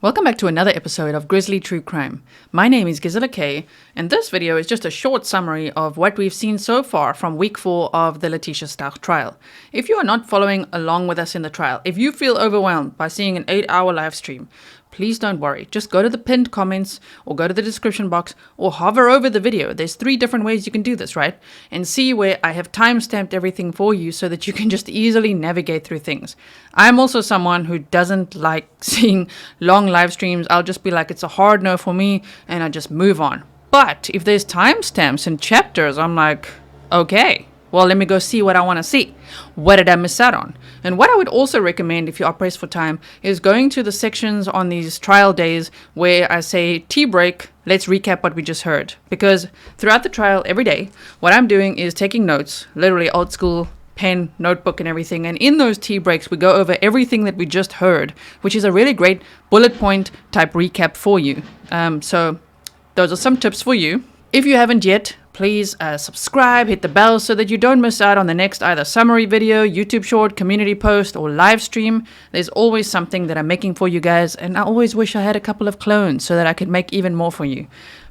Welcome back to another episode of Grizzly True Crime. My name is Gisela K, and this video is just a short summary of what we've seen so far from week 4 of the Letecia Stauch trial. If you are not following along with us in the trial, if you feel overwhelmed by seeing an 8-hour live stream, please don't worry. Just go to the pinned comments or go to the description box or hover over the video. There's 3 different ways you can do this, right? And see where I have timestamped everything for you so that you can just easily navigate through things. I'm also someone who doesn't like seeing long live streams. I'll just be like, it's a hard no for me, and I just move on. But if there's timestamps and chapters, I'm like, okay, well, let me go see what I want to see. What did I miss out on? And what I would also recommend if you are pressed for time is going to the sections on these trial days where I say, tea break, let's recap what we just heard. Because throughout the trial every day, what I'm doing is taking notes, literally old school pen, notebook and everything. And in those tea breaks, we go over everything that we just heard, which is a really great bullet point type recap for you. So those are some tips for you. If you haven't yet, please subscribe, hit the bell so that you don't miss out on the next either summary video, YouTube short, community post, or live stream. There's always something that I'm making for you guys, and I always wish I had a couple of clones so that I could make even more for you.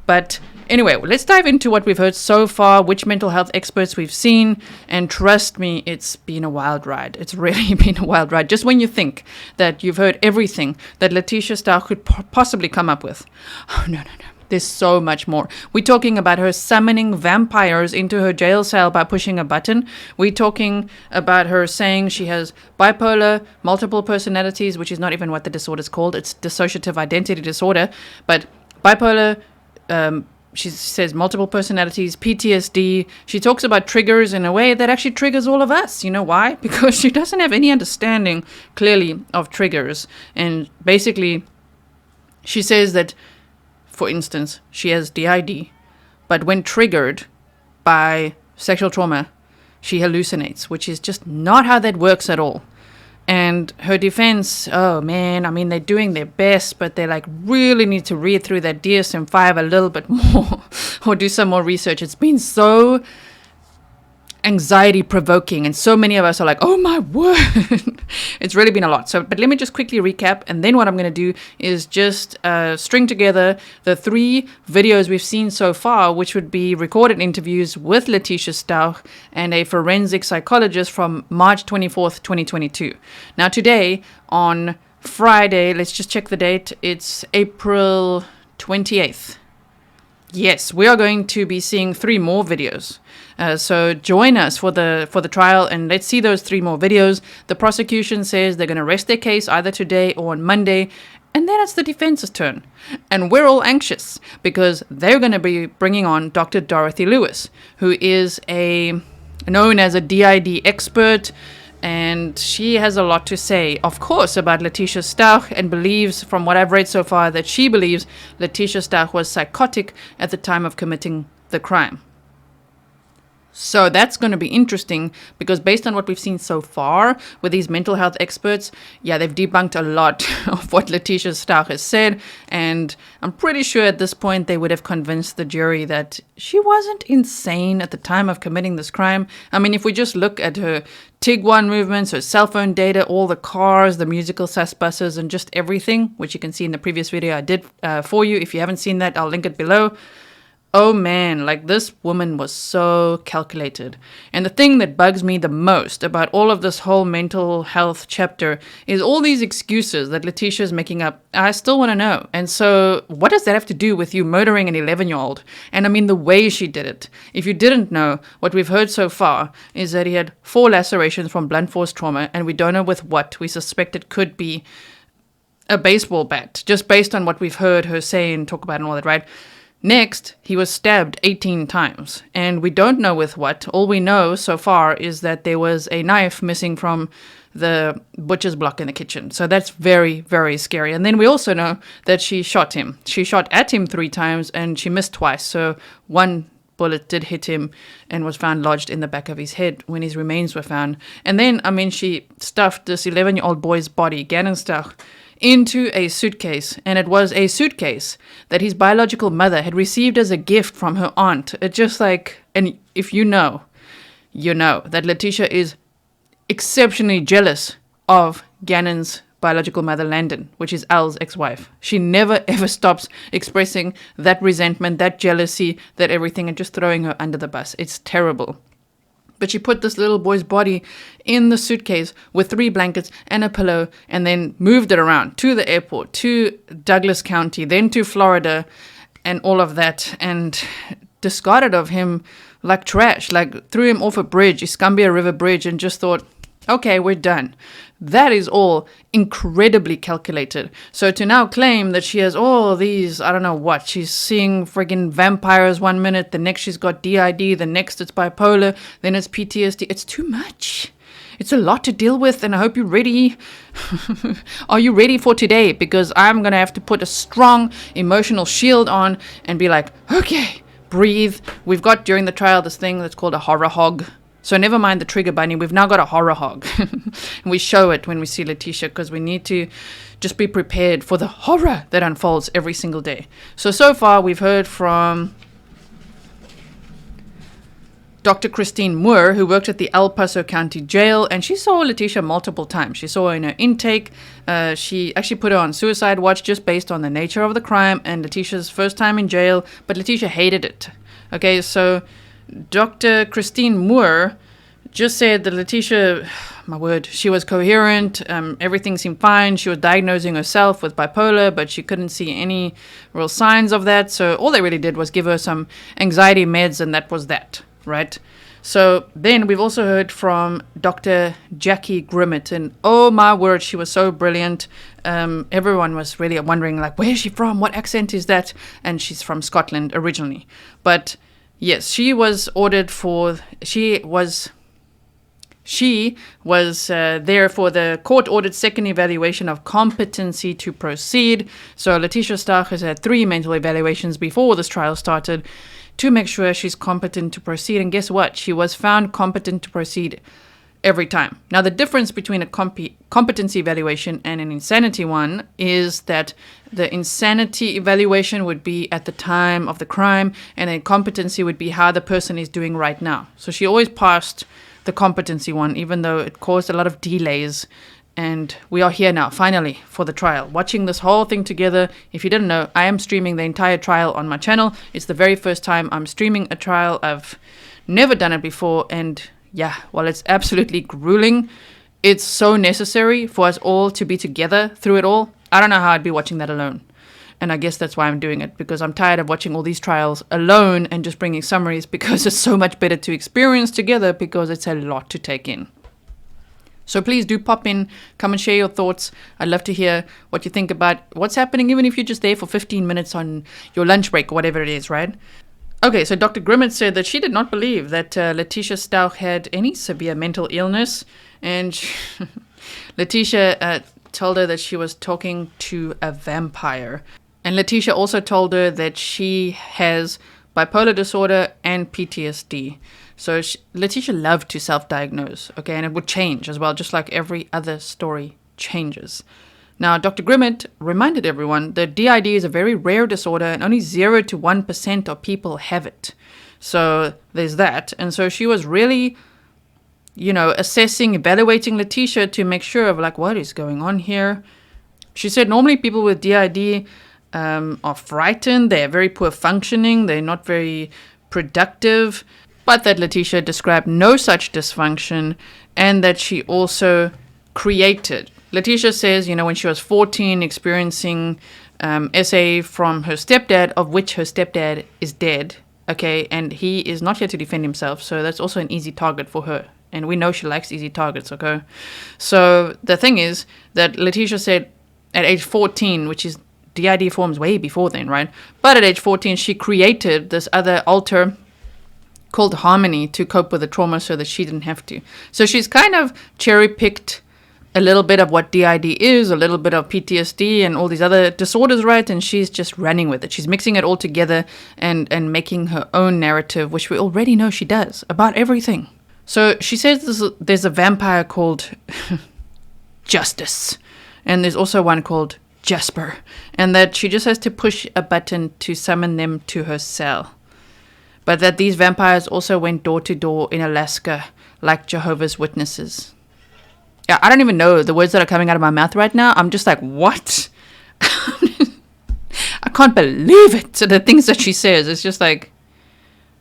But anyway, let's dive into what we've heard so far, which mental health experts we've seen, and trust me, it's been a wild ride. It's really been a wild ride. Just when you think that you've heard everything that Letecia Stauch could possibly come up with. Oh, no. There's so much more. We're talking about her summoning vampires into her jail cell by pushing a button. We're talking about her saying she has bipolar, multiple personalities, which is not even what the disorder is called. It's dissociative identity disorder. But bipolar, she says multiple personalities, PTSD. She talks about triggers in a way that actually triggers all of us. You know why? Because she doesn't have any understanding, clearly, of triggers. And basically, she says that, for instance, she has DID, but when triggered by sexual trauma, she hallucinates, which is just not how that works at all. And her defense, oh man, I mean, they're doing their best, but they like really need to read through that DSM-5 a little bit more or do some more research. It's been so anxiety provoking, and so many of us are like, oh my word. It's really been a lot. But let me just quickly recap, and then what I'm going to do is just string together the 3 videos we've seen so far, which would be recorded interviews with Letecia Stauch and a forensic psychologist from March 24th, 2022. Now today, on Friday, let's just check the date, it's April 28th. Yes, we are going to be seeing 3 more videos. So join us for the trial, and let's see those 3 more videos. The prosecution says they're going to rest their case either today or on Monday, and then it's the defense's turn. And we're all anxious because they're going to be bringing on Dr. Dorothy Lewis, who is known as a DID expert, and she has a lot to say, of course, about Letecia Stauch, and believes, from what I've read so far, that she believes Letecia Stauch was psychotic at the time of committing the crime. So that's going to be interesting because based on what we've seen so far with these mental health experts, yeah, they've debunked a lot of what Letecia Stauch has said. And I'm pretty sure at this point they would have convinced the jury that she wasn't insane at the time of committing this crime. I mean, if we just look at her TIG-1 movements, her cell phone data, all the cars, the musical sus buses, and just everything, which you can see in the previous video I did for you. If you haven't seen that, I'll link it below. Oh man, like this woman was so calculated. And the thing that bugs me the most about all of this whole mental health chapter is all these excuses that Letecia is making up. I still want to know. And so what does that have to do with you murdering an 11-year-old? And I mean the way she did it. If you didn't know, what we've heard so far is that he had 4 lacerations from blunt force trauma, and we don't know with what. We suspect it could be a baseball bat, just based on what we've heard her say and talk about and all that, right? Next, he was stabbed 18 times, and we don't know with what. All we know so far is that there was a knife missing from the butcher's block in the kitchen. So that's very, very scary. And then we also know that she shot him. She shot at him 3 times, and she missed twice. So 1 bullet did hit him and was found lodged in the back of his head when his remains were found. And then, I mean, she stuffed this 11-year-old boy's body, Gannon Stauch, into a suitcase, and it was a suitcase that his biological mother had received as a gift from her aunt. It just like, and if you know that Letecia is exceptionally jealous of Gannon's biological mother, Landon, which is Al's ex-wife. She never ever stops expressing that resentment, that jealousy, that everything, and just throwing her under the bus. It's terrible. But she put this little boy's body in the suitcase with 3 blankets and a pillow, and then moved it around to the airport, to Douglas County, then to Florida, and all of that, and discarded of him like trash, like threw him off a bridge, Escambia River Bridge, and just thought, okay, we're done. That is all incredibly calculated. So to now claim that she has all these, I don't know what, she's seeing friggin' vampires one minute, the next she's got DID, the next it's bipolar, then it's PTSD. It's too much. It's a lot to deal with, and I hope you're ready. Are you ready for today? Because I'm going to have to put a strong emotional shield on and be like, okay, breathe. We've got during the trial this thing that's called a horror hog. So never mind the trigger bunny, we've now got a horror hog. And we show it when we see Letecia, because we need to just be prepared for the horror that unfolds every single day. So far we've heard from Dr. Christine Moore, who worked at the El Paso County Jail, and she saw Letecia multiple times. She saw her in her intake. She actually put her on suicide watch just based on the nature of the crime and Letecia's first time in jail, but Letecia hated it. Okay, so Dr. Christine Moore just said that Letecia, my word, she was coherent, everything seemed fine. She was diagnosing herself with bipolar, but she couldn't see any real signs of that. So all they really did was give her some anxiety meds, and that was that, right? So then we've also heard from Dr. Jackie Grimmett, and oh my word, she was so brilliant. Everyone was really wondering, like, where is she from? What accent is that? And she's from Scotland originally. But yes, she was ordered for, she was there for the court-ordered second evaluation of competency to proceed. So Letecia Stauch has had 3 mental evaluations before this trial started to make sure she's competent to proceed. And guess what? She was found competent to proceed every time. Now, the difference between a competency evaluation and an insanity one is that the insanity evaluation would be at the time of the crime, and then competency would be how the person is doing right now. So she always passed the competency one, even though it caused a lot of delays. And we are here now, finally, for the trial, watching this whole thing together. If you didn't know, I am streaming the entire trial on my channel. It's the very first time I'm streaming a trial. I've never done it before, and yeah, while it's absolutely grueling, it's so necessary for us all to be together through it all. I don't know how I'd be watching that alone. And I guess that's why I'm doing it, because I'm tired of watching all these trials alone and just bringing summaries, because it's so much better to experience together, because it's a lot to take in. So please do pop in, come and share your thoughts. I'd love to hear what you think about what's happening, even if you're just there for 15 minutes on your lunch break or whatever it is, right? Okay, so Dr. Grimmett said that she did not believe that Letecia Stauch had any severe mental illness, and Letecia told her that she was talking to a vampire. And Letecia also told her that she has bipolar disorder and PTSD. So Letecia loved to self-diagnose, okay, and it would change as well, just like every other story changes. Now, Dr. Grimmett reminded everyone that DID is a very rare disorder, and only 0 to 1% of people have it. So there's that. And so she was really, assessing, evaluating Letecia to make sure of, like, what is going on here. She said normally people with DID are frightened, they are very poor functioning, they're not very productive, but that Letecia described no such dysfunction, and that she also created. Letecia says, when she was 14, experiencing SA from her stepdad, of which her stepdad is dead, okay, and he is not here to defend himself, so that's also an easy target for her. And we know she likes easy targets, okay? So the thing is that Letecia said at age 14, which is DID forms way before then, right? But at age 14, she created this other alter called Harmony to cope with the trauma so that she didn't have to. So she's kind of cherry-picked a little bit of what DID is, a little bit of PTSD and all these other disorders, right? And she's just running with it. She's mixing it all together and making her own narrative, which we already know she does, about everything. So she says there's a vampire called Justice, and there's also one called Jasper, and that she just has to push a button to summon them to her cell. But that these vampires also went door to door in Alaska like Jehovah's Witnesses. yeah, I don't even know the words that are coming out of my mouth right now. I'm just like, what? I can't believe it. So the things that she says, it's just like,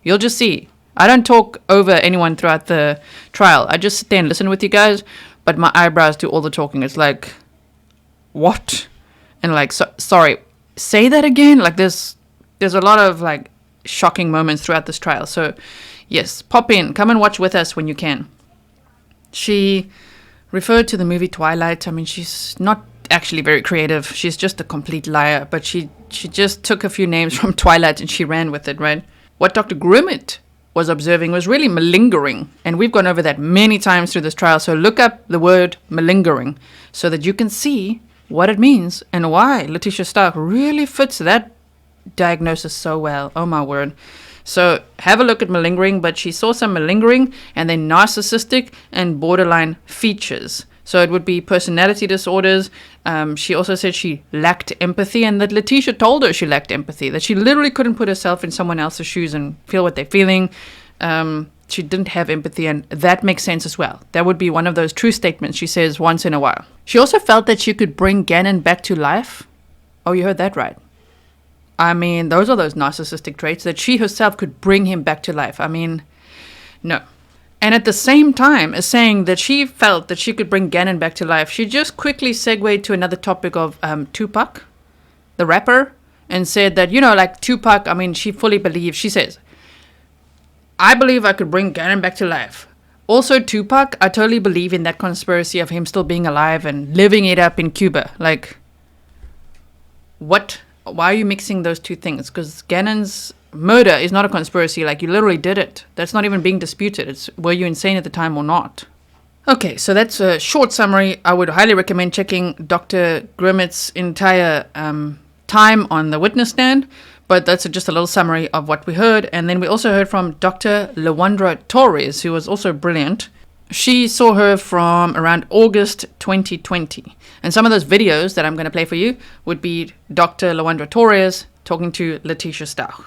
you'll just see. I don't talk over anyone throughout the trial. I just sit there and listen with you guys, but my eyebrows do all the talking. It's like, what? And like, sorry, say that again. Like there's a lot of like shocking moments throughout this trial. So yes, pop in, come and watch with us when you can. She referred to the movie Twilight. I mean, she's not actually very creative. She's just a complete liar, but she just took a few names from Twilight and she ran with it, right? What Dr. Grimmett was observing was really malingering, and we've gone over that many times through this trial. So look up the word malingering so that you can see what it means and why Letecia Stauch really fits that diagnosis so well. Oh my word. So have a look at malingering, but she saw some malingering and then narcissistic and borderline features. So it would be personality disorders. She also said she lacked empathy, and that Letecia told her she lacked empathy, that she literally couldn't put herself in someone else's shoes and feel what they're feeling. She didn't have empathy, and that makes sense as well. That would be one of those true statements she says once in a while. She also felt that she could bring Gannon back to life. Oh, you heard that right. I mean, those are those narcissistic traits, that she herself could bring him back to life. I mean, no. And at the same time as saying that she felt that she could bring Gannon back to life, she just quickly segued to another topic of Tupac, the rapper, and said that, you know, like Tupac, I mean, she fully believes, she says, I believe I could bring Gannon back to life. Also, Tupac, I totally believe in that conspiracy of him still being alive and living it up in Cuba. Like, what? Why are you mixing those two things? Because Gannon's murder is not a conspiracy. Like, you literally did it. That's not even being disputed. It's were you insane at the time or not? Okay, so that's a short summary. I would highly recommend checking Dr. Grimmett's entire time on the witness stand. But that's just a little summary of what we heard. And then we also heard from Dr. Lawandra Torres, who was also brilliant. She saw her from around August 2020. And some of those videos that I'm going to play for you would be Dr. Lawandra Torres talking to Letecia Stauch.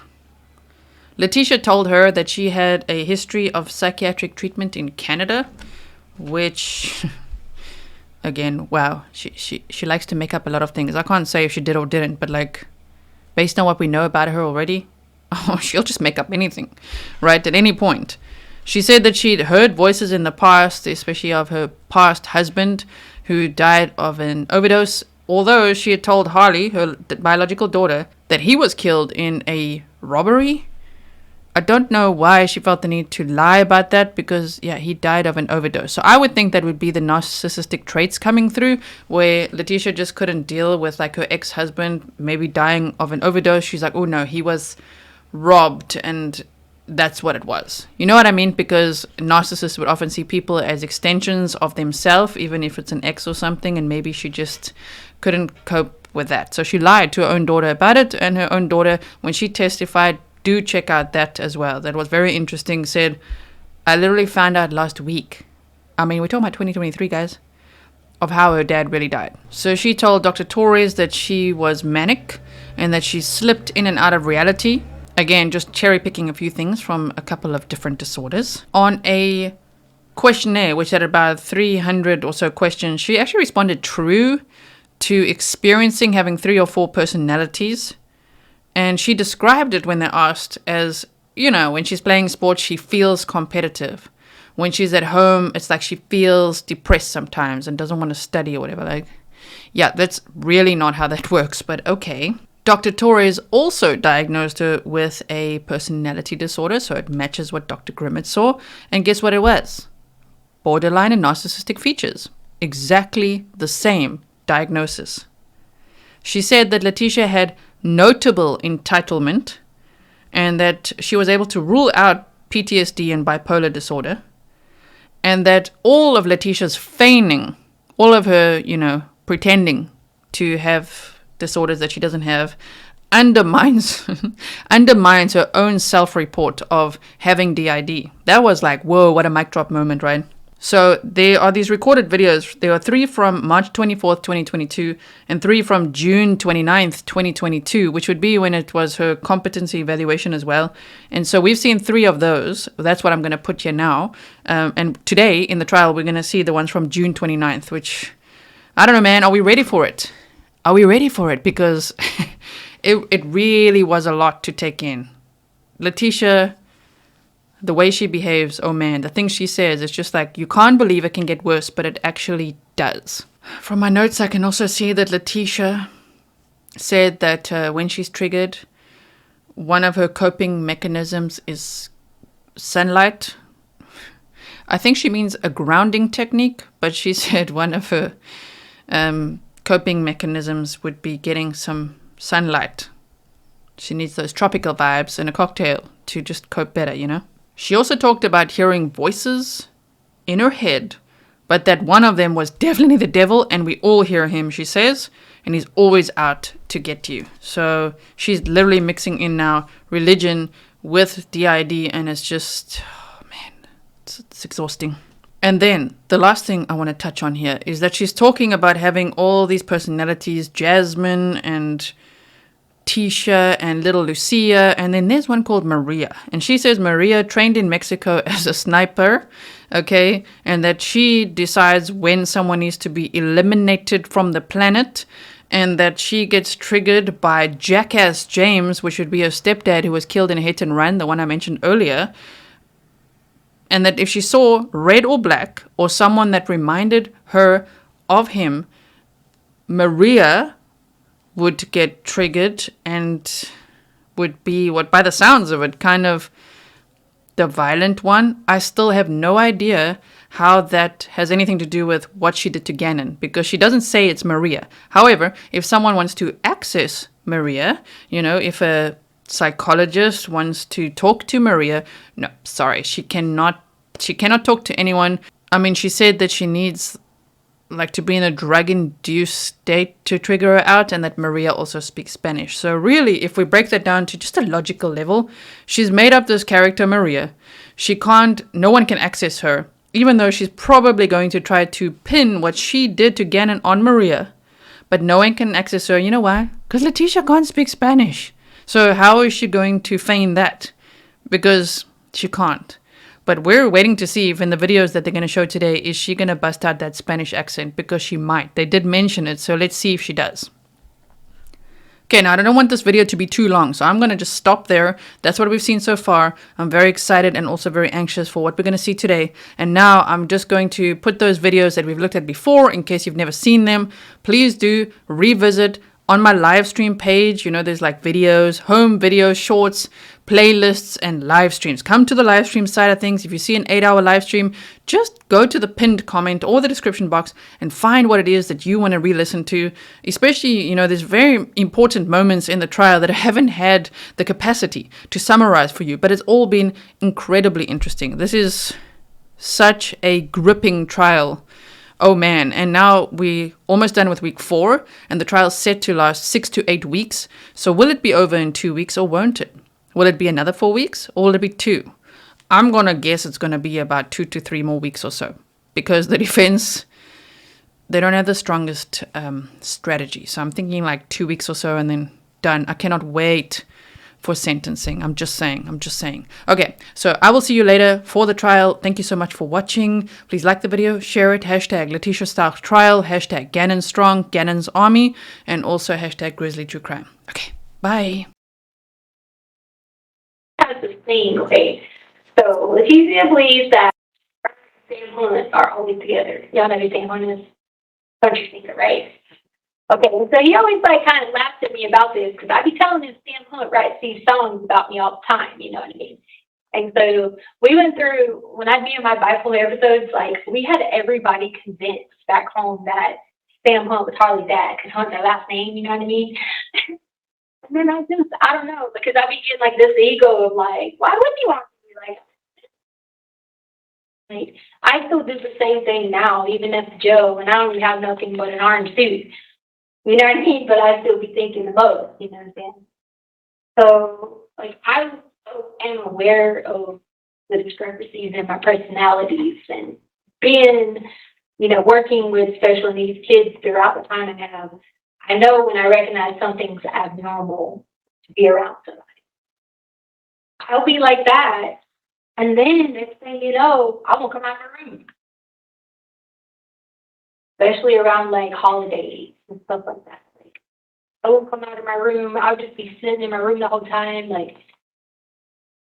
Letecia told her that she had a history of psychiatric treatment in Canada, which, again, wow, she likes to make up a lot of things. I can't say if she did or didn't, but like, based on what we know about her already, oh, she'll just make up anything, right, at any point. She said that she'd heard voices in the past, especially of her past husband, who died of an overdose, although she had told Harley, her biological daughter, that he was killed in a robbery. I don't know why she felt the need to lie about that, because, yeah, he died of an overdose. So I would think that would be the narcissistic traits coming through, where Letecia just couldn't deal with, like, her ex-husband maybe dying of an overdose. She's like, oh, no, he was robbed, and that's what it was. You know what I mean? Because narcissists would often see people as extensions of themselves, even if it's an ex or something, and maybe she just couldn't cope with that. So she lied to her own daughter about it, and her own daughter, when she testified, do check out that as well. That was very interesting. Said, I literally found out last week. I mean, we're talking about 2023, guys, of how her dad really died. So she told Dr. Torres that she was manic and that she slipped in and out of reality. Again, just cherry picking a few things from a couple of different disorders. On a questionnaire, which had about 300 or so questions, she actually responded true to experiencing having 3 or 4 personalities. And she described it when they asked as, you know, when she's playing sports, she feels competitive. When she's at home, it's like she feels depressed sometimes and doesn't want to study or whatever. Like, yeah, that's really not how that works, but okay. Dr. Torres also diagnosed her with a personality disorder, so it matches what Dr. Grimmett saw. And guess what it was? Borderline and narcissistic features. Exactly the same diagnosis. She said that Letecia had notable entitlement and that she was able to rule out PTSD and bipolar disorder, and that all of Letecia's feigning, all of her, you know, pretending to have disorders that she doesn't have, undermines her own self-report of having DID. That was like, whoa, what a mic drop moment, right? So there are these recorded videos. There are 3 from March 24th, 2022, and 3 from June 29th, 2022, which would be when it was her competency evaluation as well. And so we've seen 3 of those. That's what I'm going to put here now. And today in the trial, we're going to see the ones from June 29th, which, I don't know, man. Are we ready for it? Are we ready for it? Because it really was a lot to take in. Letecia, the way she behaves, oh man, the things she says, it's just like, you can't believe it can get worse, but it actually does. From my notes, I can also see that Letecia said that when she's triggered, one of her coping mechanisms is sunlight. I think she means a grounding technique, but she said one of her coping mechanisms would be getting some sunlight. She needs those tropical vibes and a cocktail to just cope better, you know? She also talked about hearing voices in her head, but that one of them was definitely the devil, and we all hear him, she says, and he's always out to get you. So she's literally mixing in now religion with DID, and it's just, oh man, it's exhausting. And then the last thing I want to touch on here is that she's talking about having all these personalities, Jasmine and Tisha and little Lucia, and then there's one called Maria, and she says Maria trained in Mexico as a sniper, okay, and that she decides when someone needs to be eliminated from the planet, and that she gets triggered by Jackass James, which would be her stepdad who was killed in a hit and run, the one I mentioned earlier, and that if she saw red or black or someone that reminded her of him, Maria would get triggered and would be, what by the sounds of it, kind of the violent one. I still have no idea how that has anything to do with what she did to Gannon, because she doesn't say it's Maria. However, if someone wants to access Maria, you know, if a psychologist wants to talk to Maria, no, sorry, she cannot talk to anyone. I mean, she said that she needs like to be in a drug-induced state to trigger her out, and that Maria also speaks Spanish. So really, if we break that down to just a logical level, she's made up this character Maria. No one can access her, even though she's probably going to try to pin what she did to Gannon on Maria. But no one can access her. You know why? Because Letecia can't speak Spanish. So how is she going to feign that? Because she can't. But we're waiting to see if in the videos that they're going to show today, is she going to bust out that Spanish accent? Because she might. They did mention it, so let's see if she does. Okay, now I don't want this video to be too long, so I'm going to just stop there. That's what we've seen so far. I'm very excited and also very anxious for what we're going to see today. And now I'm just going to put those videos that we've looked at before, in case you've never seen them. Please do revisit on my live stream page. You know, there's like videos, home videos, shorts, playlists, and live streams. Come to the live stream side of things. If you see an 8-hour live stream, just go to the pinned comment or the description box and find what it is that you want to re-listen to. Especially, you know, there's very important moments in the trial that I haven't had the capacity to summarize for you, but it's all been incredibly interesting. This is such a gripping trial. Oh man, and now we almost done with week 4, and the trial's set to last 6 to 8 weeks. So will it be over in 2 weeks or won't it? Will it be another 4 weeks or will it be 2? I'm going to guess it's going to be about 2 to 3 more weeks or so, because the defense, they don't have the strongest strategy. So I'm thinking like 2 weeks or so and then done. I cannot wait for sentencing. I'm just saying. Okay, so I will see you later for the trial. Thank you so much for watching. Please like the video, share it, hashtag Letecia Stauch trial, hashtag Gannon Strong, Gannon's Army, and also hashtag Grizzly True Crime. Okay, bye. That's the thing, okay? So Letecia believes that Sam Hunt are always together. Y'all know who Sam Hunt is? Country singer, right? Okay, so he always like kind of laughs at me about this, because I be telling him Sam Hunt writes these songs about me all the time, you know what I mean? And so we went through, when I'd be in my bipolar episodes, like we had everybody convinced back home that Sam Hunt was Harley's dad, because Hunt's their last name, you know what I mean? And then I don't know, because I be getting like this ego of like, why would you want to be like, I still do the same thing now, even at Joe, and I don't even have nothing but an orange suit. You know what I mean? But I still be thinking the most, you know what I'm saying? So, like, I am aware of the discrepancies in my personalities and being, working with special needs kids throughout the time I have, I know when I recognize something's abnormal to be around somebody. I'll be like that. And then next thing you know, I won't come out of my room. Especially around like holidays and stuff like that. Like, I won't come out of my room. I'll just be sitting in my room the whole time. Like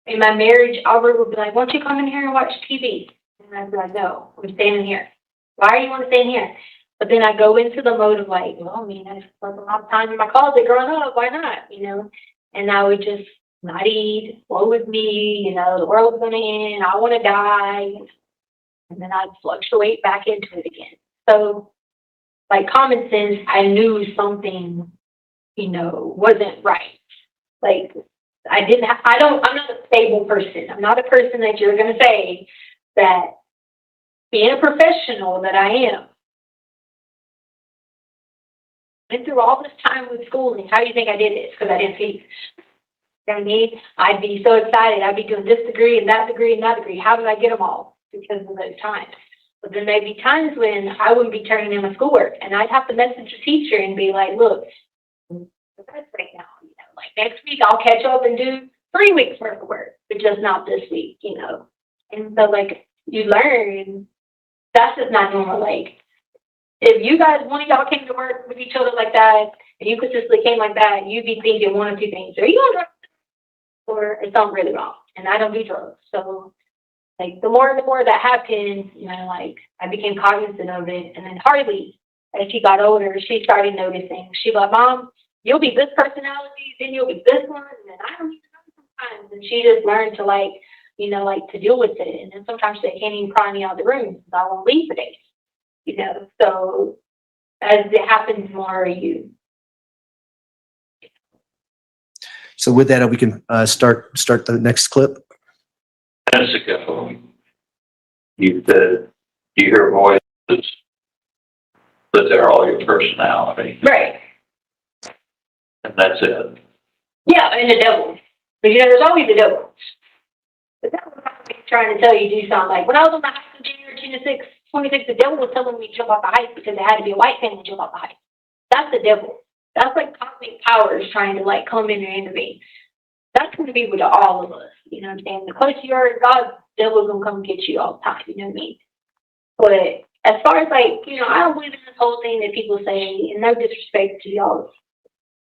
in my marriage, Albert would be like, "Won't you come in here and watch TV?" And I'd be like, "No, I'm staying in here." "Why do you want to stay in here?" But then I go into the mode of like, well, I mean, I spent a lot of time in my closet growing up. Why not? And I would just not eat, flow with me. The world's going to end. I want to die. And then I'd fluctuate back into it again. So, like common sense, I knew something, wasn't right. Like I'm not a stable person. I'm not a person that you're going to say that being a professional that I am. Went through all this time with schooling. How do you think I did this? Because I didn't speak. You know what I mean? I'd be so excited. I'd be doing this degree and that degree and that degree. How did I get them all? Because of those times. But then there'd be times when I wouldn't be turning in my schoolwork, and I'd have to message the teacher and be like, "Look, the best right now. Like next week I'll catch up and do 3 weeks worth of work, but just not this week." And so like you learn that's just not normal. Like if you guys, one of y'all came to work with each other like that, and you consistently came like that, you'd be thinking one of two things: are you on drugs, or is something really wrong? And I don't do drugs, so like the more and the more that happened, like I became cognizant of it. And then Harley, as she got older, she started noticing. She'd be like, "Mom, you'll be this personality, then you'll be this one, and then I don't even know sometimes." And she just learned to like to deal with it. And then sometimes they can't even pry me out of the room because I won't leave for days. So as it happens more, So with that, we can start the next clip. Minutes ago, you said you hear voices, but they're all your personality, right. and that's it. Yeah, and the devil. But there's always the devil. The devil is trying to tell you to do something. Like when I was on the heights of January 26, the devil was telling me to jump off the heights because it had to be a white family to jump off the heights. That's the devil. That's like cosmic powers trying to like come in and intervene. That's going to be with all of us. You know what I'm saying? The closer you are to God, the devil's going to come get you all the time. You know what I mean? But as far as like, I don't believe in this whole thing that people say, and no disrespect to y'all,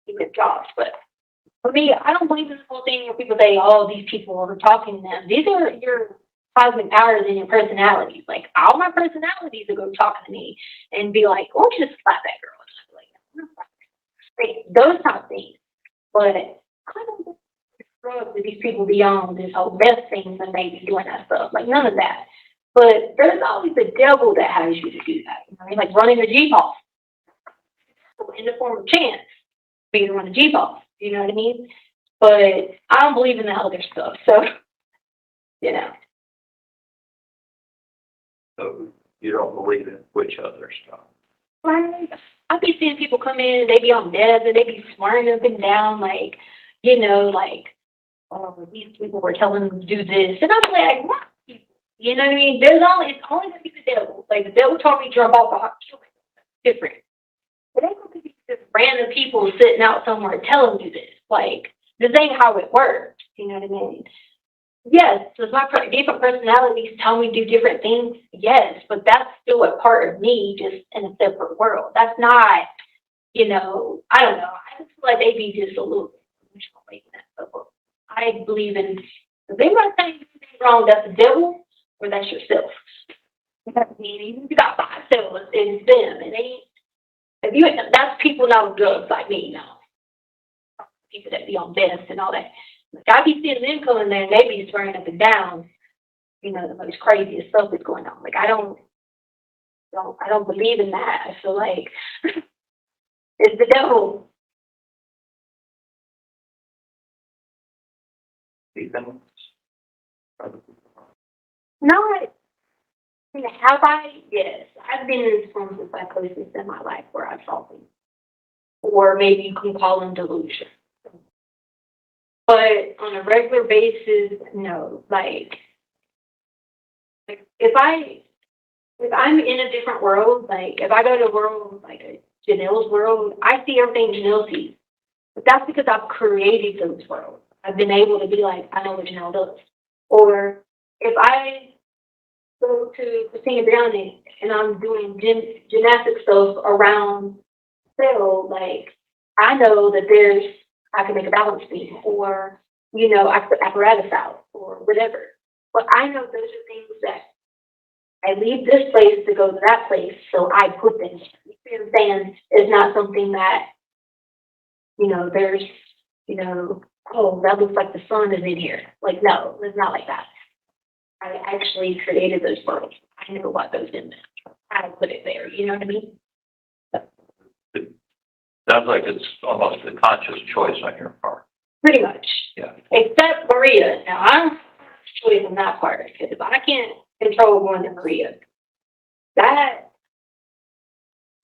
keep jobs, but for me, I don't believe in this whole thing where people say, "Oh, these people are talking to them." These are your cosmic powers and your personalities. Like all my personalities will go talking to me and be like, "Why don't you just slap that girl?" And I'm like, those type of things. But I don't drugs that these people be on this whole best things and maybe doing that stuff. Like none of that. But there's always the devil that has you to do that. Like running a Jeep off in the form of chance for you to run a Jeep off. You know what I mean? But I don't believe in the other stuff. So, So you don't believe in which other stuff. Right. I be seeing people come in and they be on meds and they be swearing up and down like, "Oh, these people were telling them to do this." And I'm like, "What? You know what I mean?" It's only gonna be the devil. Like the devil told me to jump off a hot kill. Different. It ain't gonna be just random people sitting out somewhere telling you this. Like this ain't how it works. You know what I mean? Yes, does my different personalities tell me to do different things? Yes, but that's still a part of me, just in a separate world. That's not, I don't know. I just feel like they be just a little bit emotional making that stuff up. I believe in, if anybody saying anything wrong, that's the devil or that's yourself. Even if you got 5 cells, it's them. It ain't, that's people not on drugs like me now. People that be on meds and all that. Like I be seeing them coming there and they be swearing up and down, the most craziest stuff is going on. Like I don't believe in that. I feel like it's the devil. Not, have I? Yes. I've been in forms of psychosis in my life where I saw things. Or maybe you can call them delusion. But on a regular basis, no. Like if I if I'm in a different world, like if I go to a world like Janelle's world, I see everything Janelle sees. But that's because I've created those worlds. I've been able to be like, I know what Janelle does. Or if I go to Christina Brianna and I'm doing gymnastic stuff around Phil, like I know that I can make a balance beam, or I put apparatus out or whatever. But I know those are things that I leave this place to go to that place, so I put them. You see what I'm saying? It's not something that there's oh, that looks like the sun is in here. Like, no, it's not like that. I actually created those worlds. I know what goes in there. I put it there. You know what I mean? It sounds like it's almost a conscious choice on your part. Pretty much. Yeah. Except Maria. Now, I don't have a choice on that part, because I can't control going to Maria. That,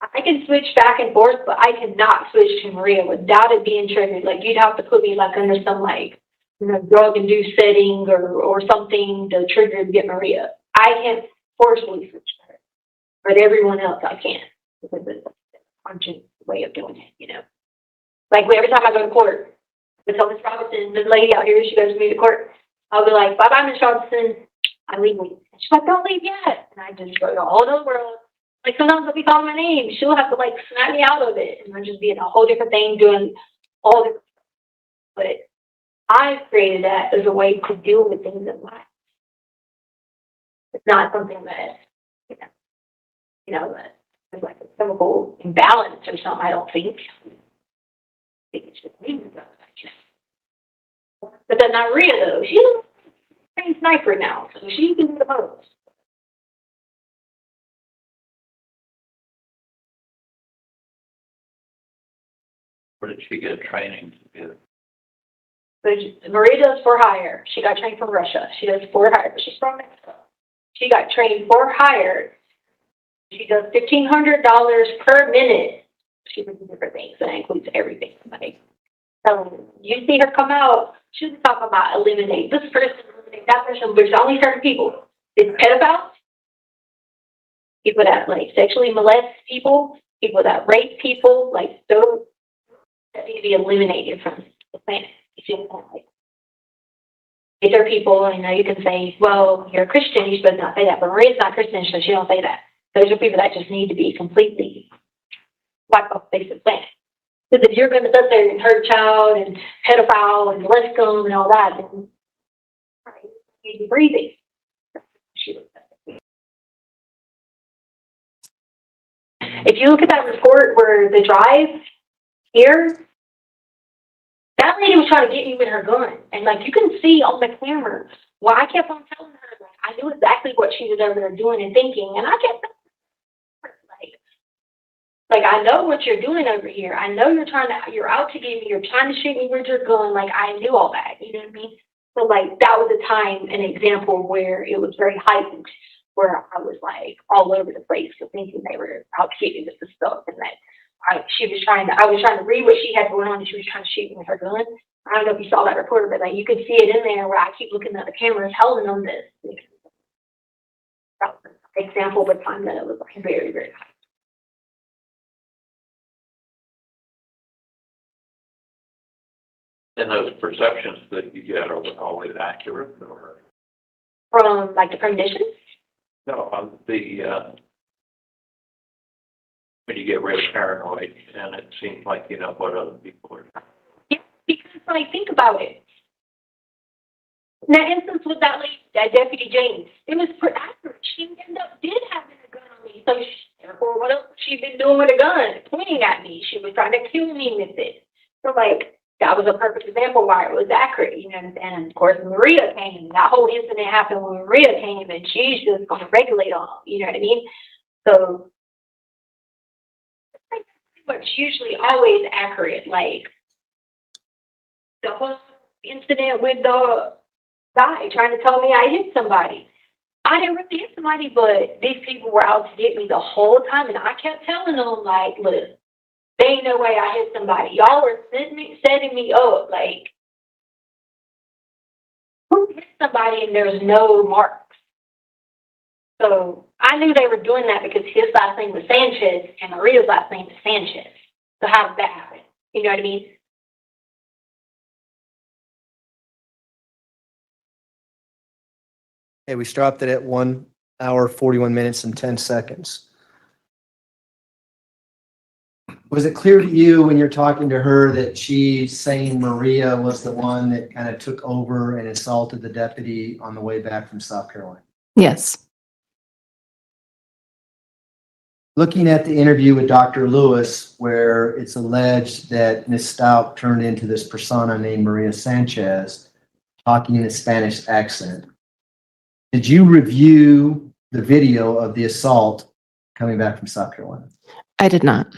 I can switch back and forth, but I cannot switch to Maria without it being triggered. Like, you'd have to put me like under some drug-induced setting or something to trigger to get Maria. I can't forcefully switch to her, but everyone else I can, because it's a conscious way of doing it. Like every time I go to court, I tell Miss Robinson, the lady out here, she goes with me to court. I'll be like, bye-bye, Miss Robinson. I'm leaving. She's like, don't leave yet. And I just go to a whole other world. Like, sometimes I'll be calling my name. She'll have to, snap me out of it. And I'll just be in a whole different thing, doing all different stuff. But I've created that as a way to deal with things in life. It's not something that, that is like a chemical imbalance or something, I don't think. I think it's just me. But then not Rhea, though. She's a trained sniper now, so she can do the most. Where did she get training to do? So Maria does for hire. She got trained from Russia. She does for hire. She's from Mexico. She got trained for hire. She does $1,500 per minute. She does different things. That includes everything. Like, you see her come out, she's talking about eliminate this person, eliminate that person, but it's only certain people. It's pedophiles, people that sexually molest people that rape people, those that need to be eliminated from the planet. These are people, you can say, well, you're a Christian, you're supposed to not say that, but Maria's not Christian, so she don't say that. Those are people that just need to be completely wiped off the face of the planet. Because if you're going to sit there and hurt a child and pedophile and molest them and all that, then you need to be breathing. If you look at that report where the drive here, that lady was trying to get me with her gun. And you can see on the camera, well, I kept on telling her, I knew exactly what she was over there doing and thinking. And I kept I know what you're doing over here. I know you're out to get me. You're trying to shoot me with your gun. I knew all that. You know what I mean? So, that was a time, an example where it was very heightened, where I was, all over the place thinking they were out to get me with the stuff. And that I was trying to read what she had going on, and she was trying to shoot me with her gun. I don't know if you saw that report, but, you could see it in there where I keep looking at the camera telling them this. That was an example of a time that it was, very, very high. And those perceptions that you get, are always accurate, or? From, the premonitions? No, on when you get really paranoid, and it seems like you know what other people are. Yeah, because when I think about it, in that instance with that lady, that Deputy James, it was accurate. She did have a gun on me, so therefore, what else she been doing with a gun, pointing at me? She was trying to kill me with it. So, that was a perfect example why it was accurate, and of course Maria came. That whole incident happened when Maria came, and she's just going to regulate on them, you know what I mean? So it's usually always accurate. The whole incident with the guy trying to tell me I hit somebody. I didn't really hit somebody, but these people were out to get me the whole time, and I kept telling them, look, there ain't no way I hit somebody. Y'all were setting me up. Who hit somebody and there's no marks? So I knew they were doing that because his last name was Sanchez and Maria's last name is Sanchez. So how did that happen? You know what I mean? Okay, we stopped it at 1 hour, 41 minutes and 10 seconds. Was it clear to you when you're talking to her that she's saying Maria was the one that kind of took over and assaulted the deputy on the way back from South Carolina? Yes. Looking at the interview with Dr. Lewis, where it's alleged that Ms. Stauch turned into this persona named Maria Sanchez, talking in a Spanish accent, did you review the video of the assault coming back from South Carolina? I did not.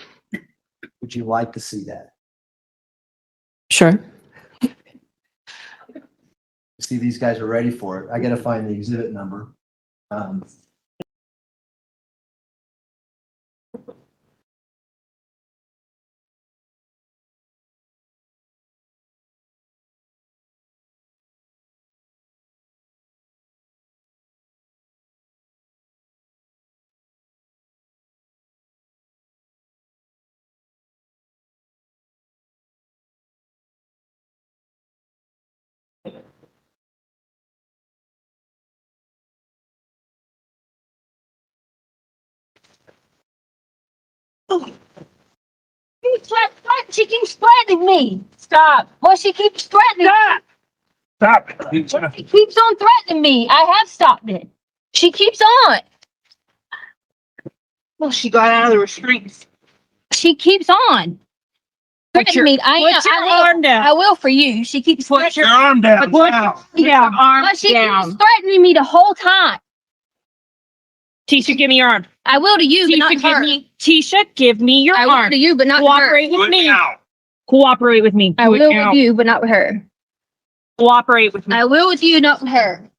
Would you like to see that? Sure. See, these guys are ready for it. I got to find the exhibit number. She keeps threatening me. Stop. Well, she keeps threatening. Stop. She keeps on threatening me. I have stopped it. She keeps on. Well, she got out of the restraints. She keeps on. Threatening me. Put your arm down. I will for you. She keeps Put your arm down. Put your arm But she down. keeps threatening me the whole time. Tisha, give me your arm. I will to you, but not Tisha, to her. Tisha, give me your I will arm. to you, but not to her. Cooperate with me. Cooperate with me. I will with you, but not with her. Cooperate with me. I will with you, not with her.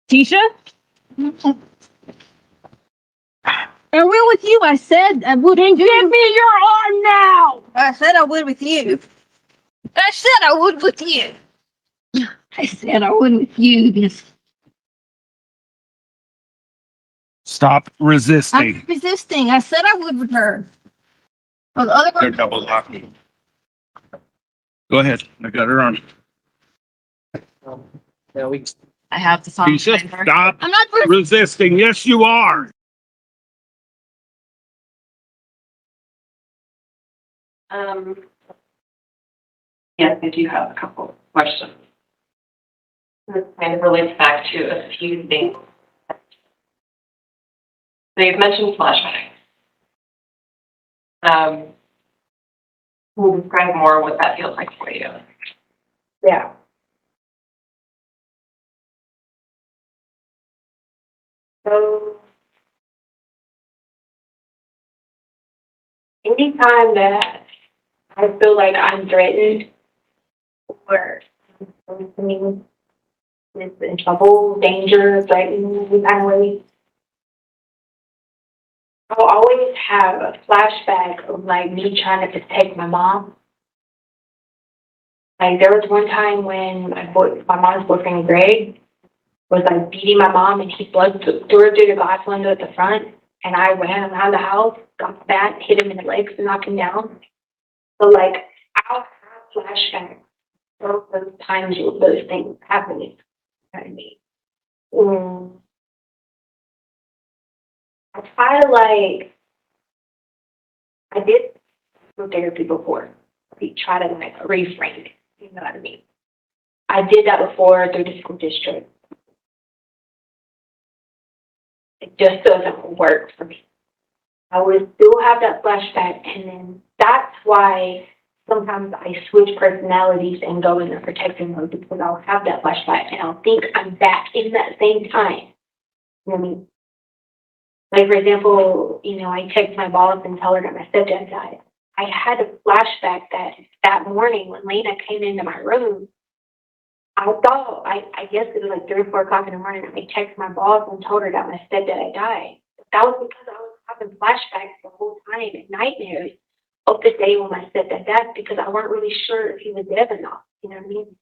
Tisha? I will with you. I said I would. Then give me your arm now. I said I would with you. I said I would with you. I said I would with you. Because Stop resisting. I'm resisting. I said I would with her. Well, the other They're one. double locking. Go ahead. I got her on. Now we I have to song. Tisha, stop I'm not. resisting. Yes, you are. Yes, I do have a couple of questions. This kind of relates back to a few things. So you've mentioned flashbacks. Can you describe more what that feels like for you? Yeah. So, anytime that I feel like I'm threatened or something is in trouble, danger, threatened, any kind of way, I'll always have a flashback of like me trying to protect my mom. Like there was one time when my mom's boyfriend Greg was like beating my mom and he blood threw her through the glass window at the front, and I ran around the house, got the bat, hit him in the legs and knocked him down. So like I'll have flashbacks of those times with those things happening. You know what I mean? I try to like I did through therapy before. We try to like reframe it. You know what I mean? I did that before through the school district. It just doesn't work for me. I would still have that flashback, and then that's why sometimes I switch personalities and go in the protective mode, because I'll have that flashback and I'll think I'm back in that same time. You know what I mean? Like, for example, I text my boss and tell her that my stepdad died. I had a flashback that morning when Lena came into my room. I thought, I guess it was like 3 or 4 o'clock in the morning, I texted my boss and told her that my stepdad had died. That was because I was having flashbacks the whole time and nightmares of the day when my stepdad died, because I weren't really sure if he was dead or not. You know what I mean?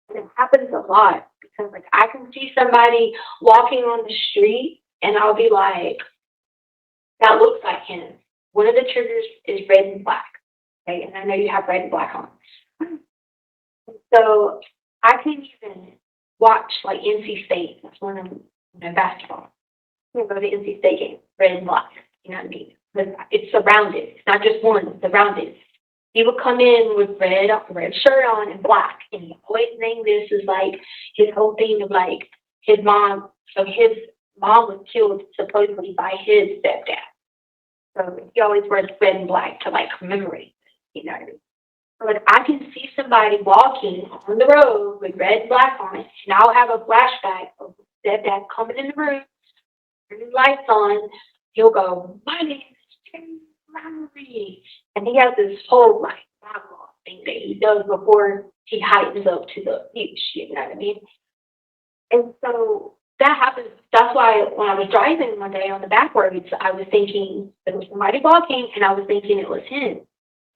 And it happens a lot because like I can see somebody walking on the street and I'll be like, that looks like him. One of the triggers is red and black. Okay, and I know you have red and black on. So I can even watch like NC State. That's one of them, basketball. You go to the NC State game, red and black. You know what I mean? But it's surrounded. It's not just one, it's surrounded. He would come in with red shirt on and black. And he always named this as like his whole thing of like his mom. So his mom was killed supposedly by his stepdad. So he always wears red and black to like commemorate, you know what I mean? So like I can see somebody walking on the road with red and black on it, and I'll have a flashback of stepdad coming in the room, turning lights on. He'll go, "My name is James Lowry," and he has this whole like dialogue thing that he does before he heightens up to the beach. You know what I mean? And so that happens. That's why when I was driving one day on the back roads, I was thinking there was somebody walking, and I was thinking it was him.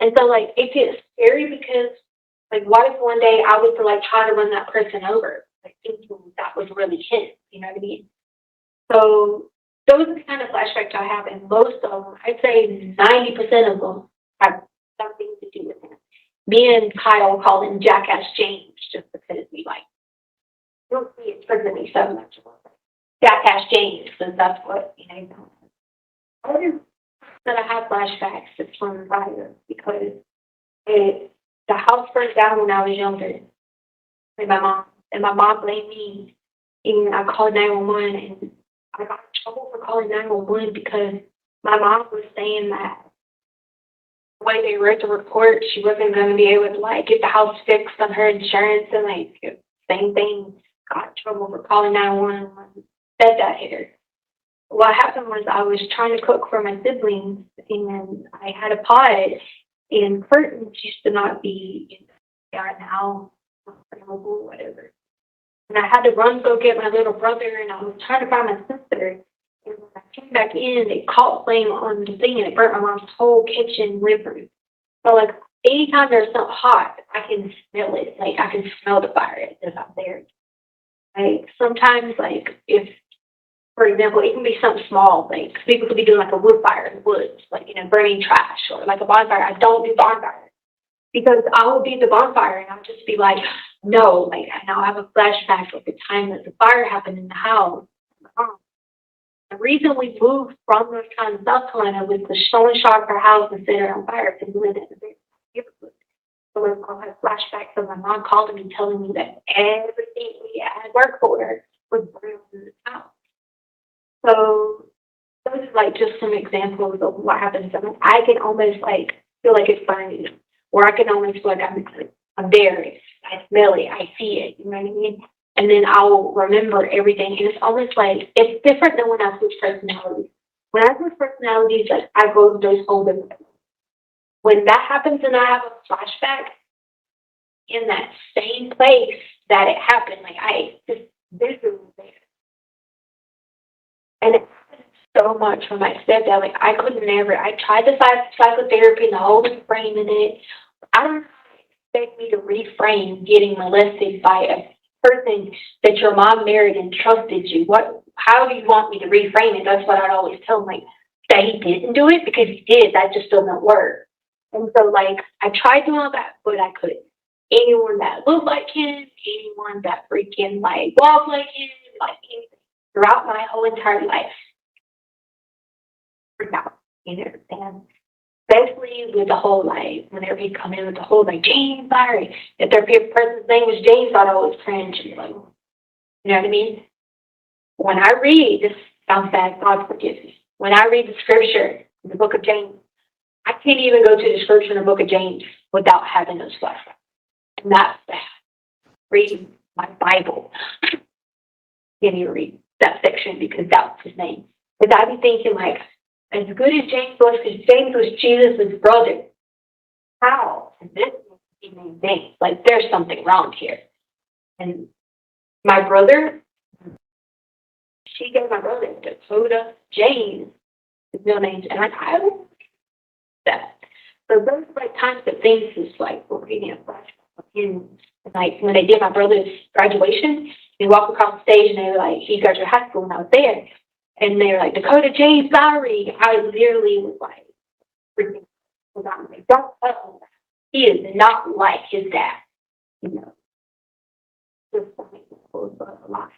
And so, like, it gets scary because, like, what if one day I was to, like, try to run that person over, like, thinking that was really him, you know what I mean? So those are the kind of flashbacks I have, and most of them, I'd say 90% of them have something to do with him. Me and Kyle call him Jackass James just because we, like, you don't see it trigger me so much. Jackass James, and that's what, you know. Other that I have flashbacks is from fire because the house burned down when I was younger with my mom. And my mom blamed me. And I called 911 and I got in trouble for calling 911 because my mom was saying that the way they wrote the report, she wasn't going to be able to like get the house fixed on her insurance and like same thing. Got in trouble for calling 911 when stepdad hit her. What happened was I was trying to cook for my siblings and I had a pot and curtains used to not be they are now available, whatever. And I had to run go get my little brother and I was trying to find my sister. And when I came back in, it caught flame on the thing and it burnt my mom's whole kitchen living. So like anytime there's something hot, I can smell it. Like I can smell the fire that's out there. Like sometimes like if for example, it can be something small, like people could be doing like a wood fire in the woods, like, you know, burning trash or like a bonfire. I don't do bonfire because I will be at the bonfire and I'll just be like, no, like, and I'll have a flashback of the time that the fire happened in the house. The reason we moved from North Carolina to South Carolina was to show and shop our house and set it on fire because we lived in a very neighborhood. So I'll have flashbacks of my mom calling me, telling me that everything we had worked for was burned in the house. So those are like just some examples of what happens. I mean, I can almost like feel like it's burning, or I can almost feel like I'm there. I smell it, I see it. You know what I mean? And then I'll remember everything, and it's almost like it's different than when I switch personalities. When I switch personalities, like I go to those whole different. When that happens, and I have a flashback in that same place that it happened, like I just visually there. And it happened so much for my stepdad. Like, I could never. I tried the psychotherapy and the whole reframing it. I don't expect me to reframe getting molested by a person that your mom married and trusted you. How do you want me to reframe it? That's what I'd always tell him, like, that he didn't do it because he did. That just doesn't work. And so, like, I tried doing all that, but I couldn't. Anyone that looked like him, anyone that freaking, like, walked like him, like anything. Throughout my whole entire life. Now, you know, and especially with the whole, like, whenever he come in with the whole, like, James Larry, if their person's name was James, I'd always cringe and like, you know what I mean? When I read, this sounds bad, God forgive me. When I read the scripture, the book of James, I can't even go to the scripture in the book of James without having those flashbacks. And that's bad. Reading my Bible. Can't even read that section because that was his name. Because I'd be thinking, like, as good as James was, because James was Jesus' brother, how is this named James? Like, there's something wrong here. And my brother, she gave my brother Dakota James, his real name, and I don't that. So those are like times that things is like we're reading a flashback. And like when they did my brother's graduation, we walked across the stage and they were like, he graduated high school and I was there. And they were like, Dakota James Lowry. I literally was like, freaking out. Like, don't tell him that. He is not like his dad. You know, just like, a lot.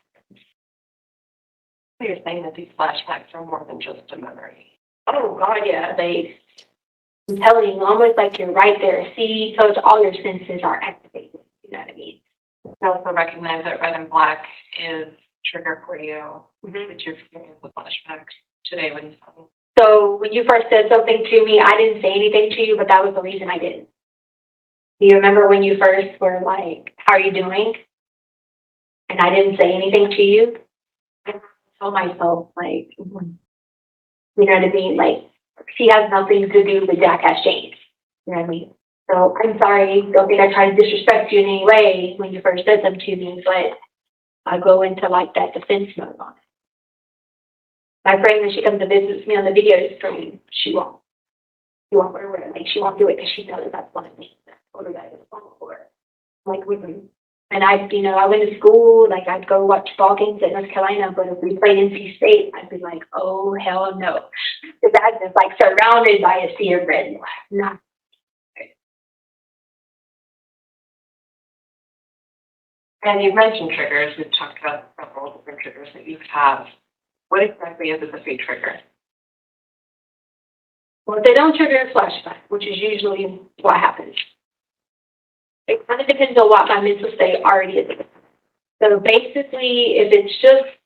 So you're saying that these flashbacks are more than just a memory. Oh God, yeah. I'm telling you, almost like you're right there. See, so it's all your senses are activated. You know what I mean? I also recognize that red and black is trigger for you. That you're experiencing the flashbacks today when you saw me. So when you first said something to me, I didn't say anything to you, but that was the reason I didn't. Do you remember when you first were like, how are you doing? And I didn't say anything to you? I told myself, like, you know what I mean? Like, she has nothing to do with Jackass James. You know what I mean? So I'm sorry, don't think I tried to disrespect you in any way when you first said them to me, but I go into like that defense mode on it. My friend, when she comes to visit me on the video screen, she won't wear it. Like, she won't do it because she knows that's one of me. That's what that is for her. Like, and I went to school, like, I'd go watch ball games at North Carolina, but if we played NC State, I'd be like, oh, hell no. Because I'm just, like, surrounded by a sea of red and black. Not. And you mentioned triggers. We've talked about several different triggers that you have. What exactly is a defeat trigger? Well, if they don't trigger a flashback, which is usually what happens. It kind of depends on what my mental state already is. So basically, if it's just,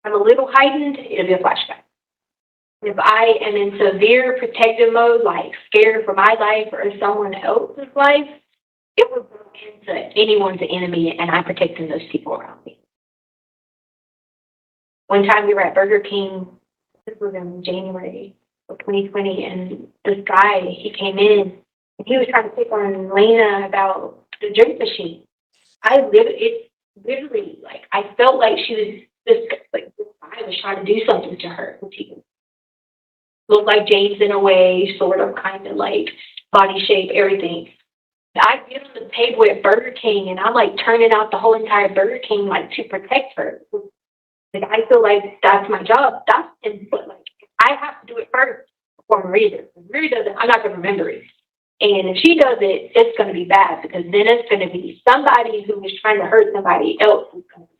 I'm a little heightened, it'll be a flashback. If I am in severe protective mode, like scared for my life or someone else's life, it will go into anyone's enemy and I'm protecting those people around me. One time we were at Burger King, this was in January of 2020, and this guy, he came in and he was trying to pick on Lena about the drink machine. It's literally like, I felt like this guy was trying to do something to her. He looked like James in a way, sort of, kind of like body shape, everything. I get on the table at Burger King and I'm like turning out the whole entire Burger King, like, to protect her. Like, I feel like that's my job. But like, I have to do it first before Maria does. If Maria does it, I'm not going to remember it. And if she does it, it's going to be bad because then it's going to be somebody who is trying to hurt somebody else who's going to